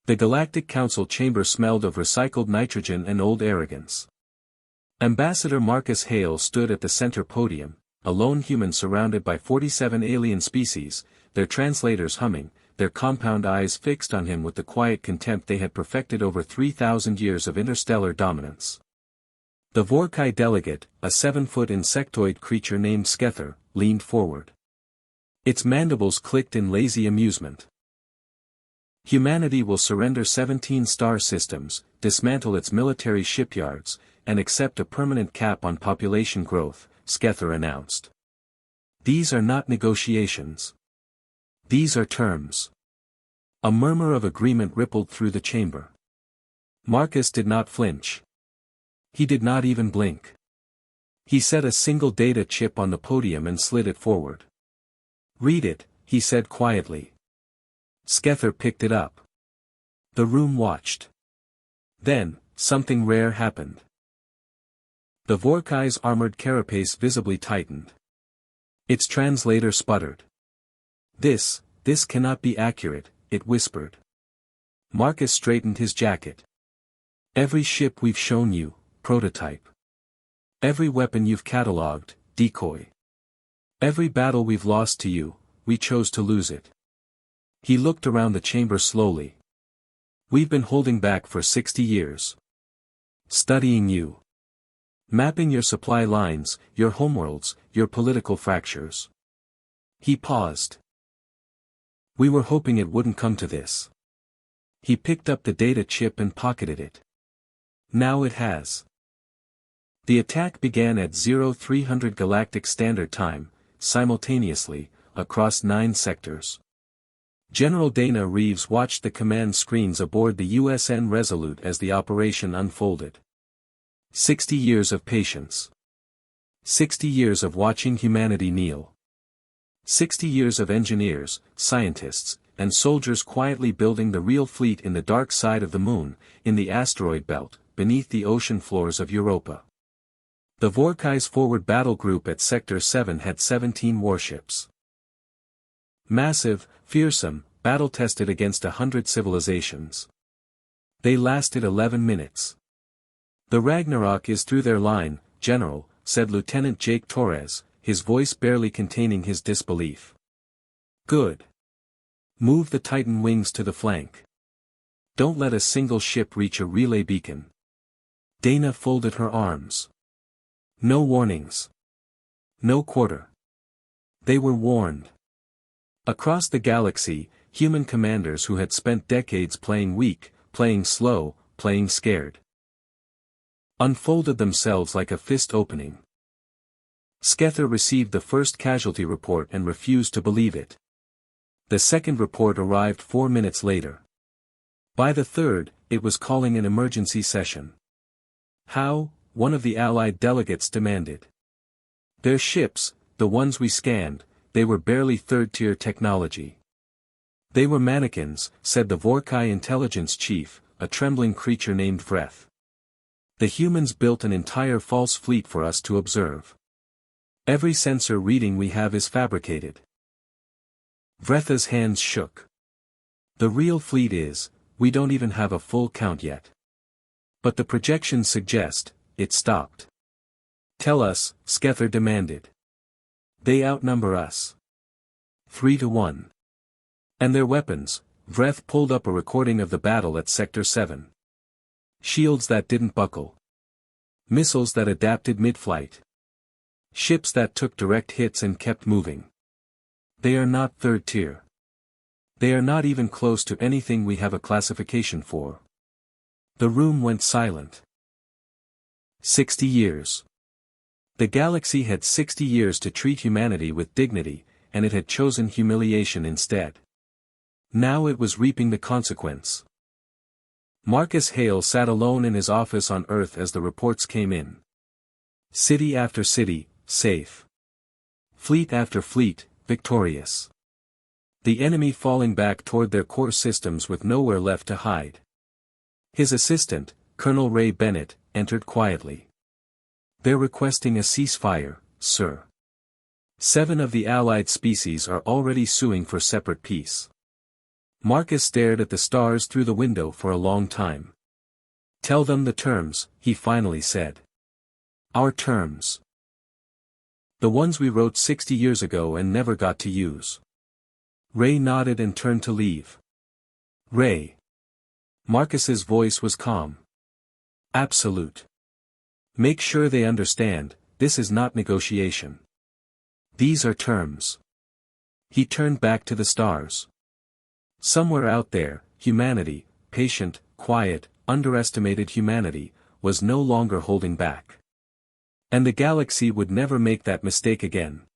The Galactic Council chamber smelled of recycled nitrogen and old arrogance. Ambassador Marcus Hale stood at the center podium, a lone human surrounded by 47 alien species, their translators humming, their compound eyes fixed on him with the quiet contempt they had perfected over 3,000 years of interstellar dominance. The Vorkai delegate, a 7-foot insectoid creature named Skether, leaned forward. Its mandibles clicked in lazy amusement. Humanity will surrender 17 star systems, dismantle its military shipyards, and accept a permanent cap on population growth, Skether announced. These are not negotiations. These are terms. A murmur of agreement rippled through the chamber. Marcus did not flinch. He did not even blink. He set a single data chip on the podium and slid it forward. "Read it," he said quietly. Skether picked it up. The room watched. Then, something rare happened. The Vorkai's armored carapace visibly tightened. Its translator sputtered. This cannot be accurate," it whispered. Marcus straightened his jacket. "Every ship we've shown you, prototype. Every weapon you've catalogued, decoy. Every battle we've lost to you, we chose to lose it." He looked around the chamber slowly. "We've been holding back for 60 years. Studying you. Mapping your supply lines, your homeworlds, your political fractures." He paused. "We were hoping it wouldn't come to this." He picked up the data chip and pocketed it. "Now it has." The attack began at 0300 Galactic Standard Time, simultaneously, across 9 sectors. General Dana Reeves watched the command screens aboard the USN Resolute as the operation unfolded. 60 years of patience. 60 years of watching humanity kneel. 60 years of engineers, scientists, and soldiers quietly building the real fleet in the dark side of the moon, in the asteroid belt, beneath the ocean floors of Europa. The Vorkai's forward battle group at Sector 7 had 17 warships. Massive, fearsome, battle-tested against 100 civilizations. They lasted 11 minutes. "The Ragnarok is through their line, General," said Lieutenant Jake Torres, his voice barely containing his disbelief. "Good. Move the Titan wings to the flank. Don't let a single ship reach a relay beacon." Dana folded her arms. No warnings. No quarter. They were warned. Across the galaxy, human commanders who had spent decades playing weak, playing slow, playing scared, unfolded themselves like a fist opening. Skether received the first casualty report and refused to believe it. The second report arrived 4 minutes later. By the third, it was calling an emergency session. "How?" one of the Allied delegates demanded. "Their ships, the ones we scanned, they were barely third-tier technology." "They were mannequins," said the Vorkai intelligence chief, a trembling creature named Vreth. "The humans built an entire false fleet for us to observe. Every sensor reading we have is fabricated." Vretha's hands shook. "The real fleet is, we don't even have a full count yet. But the projections suggest," it stopped. "Tell us," Skether demanded. "They outnumber us. 3-1. And their weapons," Vreth pulled up a recording of the battle at Sector 7. "Shields that didn't buckle. Missiles that adapted mid-flight. Ships that took direct hits and kept moving. They are not third tier. They are not even close to anything we have a classification for." The room went silent. 60 years. The galaxy had 60 years to treat humanity with dignity, and it had chosen humiliation instead. Now it was reaping the consequence. Marcus Hale sat alone in his office on Earth as the reports came in. City after city, safe. Fleet after fleet, victorious. The enemy falling back toward their core systems with nowhere left to hide. His assistant, Colonel Ray Bennett, entered quietly. "They're requesting a ceasefire, sir. 7 of the Allied species are already suing for separate peace." Marcus stared at the stars through the window for a long time. "Tell them the terms," he finally said. "Our terms. The ones we wrote 60 years ago and never got to use." Ray nodded and turned to leave. "Ray." Marcus's voice was calm. "Absolute. Make sure they understand, this is not negotiation. These are terms." He turned back to the stars. Somewhere out there, humanity, patient, quiet, underestimated humanity, was no longer holding back. And the galaxy would never make that mistake again.